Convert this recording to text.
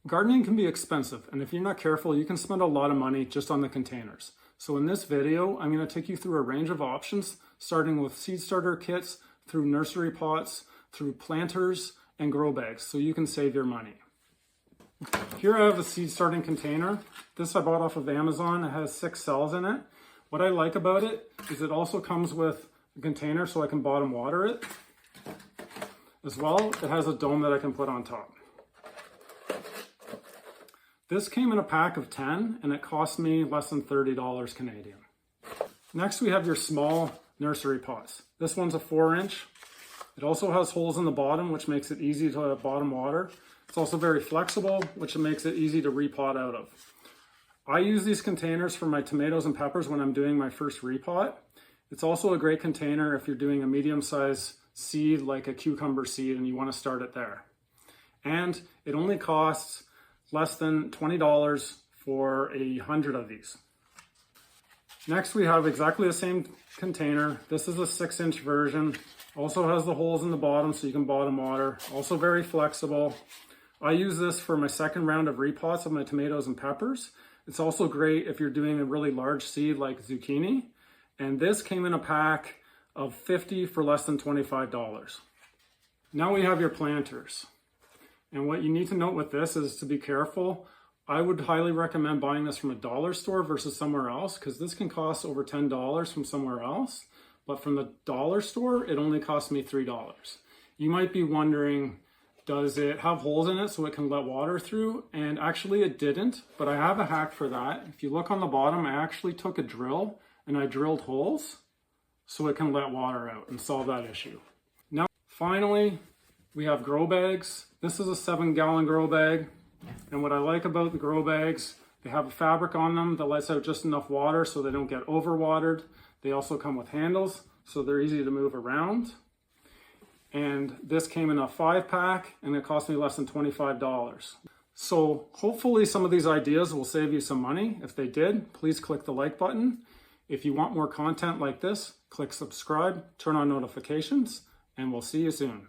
Gardening can be expensive, and if you're not careful, you can spend a lot of money just on the containers. So in this video, I'm going to take you through a range of options, starting with seed starter kits, through nursery pots, through planters, and grow bags, so you can save your money. Here I have a seed starting container. This I bought off of Amazon. It has 6 cells in it. What I like about it is it also comes with a container so I can bottom water it. As well, it has a dome that I can put on top. This came in a pack of 10 and it cost me less than $30 Canadian. Next we have your small nursery pots. This one's a 4-inch. It also has holes in the bottom, which makes it easy to bottom water. It's also very flexible, which makes it easy to repot out of. I use these containers for my tomatoes and peppers when I'm doing my first repot. It's also a great container if you're doing a medium-sized seed like a cucumber seed and you want to start it there. And it only costs less than $20 for 100 of these. Next we have exactly the same container. This is a 6-inch version. Also has the holes in the bottom so you can bottom water. Also very flexible. I use this for my second round of repots of my tomatoes and peppers. It's also great if you're doing a really large seed like zucchini. And this came in a pack of 50 for less than $25. Now we have your planters. And what you need to note with this is to be careful. I would highly recommend buying this from a dollar store versus somewhere else, because this can cost over $10 from somewhere else. But from the dollar store, it only cost me $3. You might be wondering, does it have holes in it so it can let water through? And actually it didn't, but I have a hack for that. If you look on the bottom, I actually took a drill and I drilled holes so it can let water out and solve that issue. Now, finally, we have grow bags. This is a 7-gallon grow bag. And what I like about the grow bags, they have a fabric on them that lets out just enough water so they don't get overwatered. They also come with handles, so they're easy to move around. And this came in a 5-pack and it cost me less than $25. So hopefully some of these ideas will save you some money. If they did, please click the like button. If you want more content like this, click subscribe, turn on notifications, and we'll see you soon.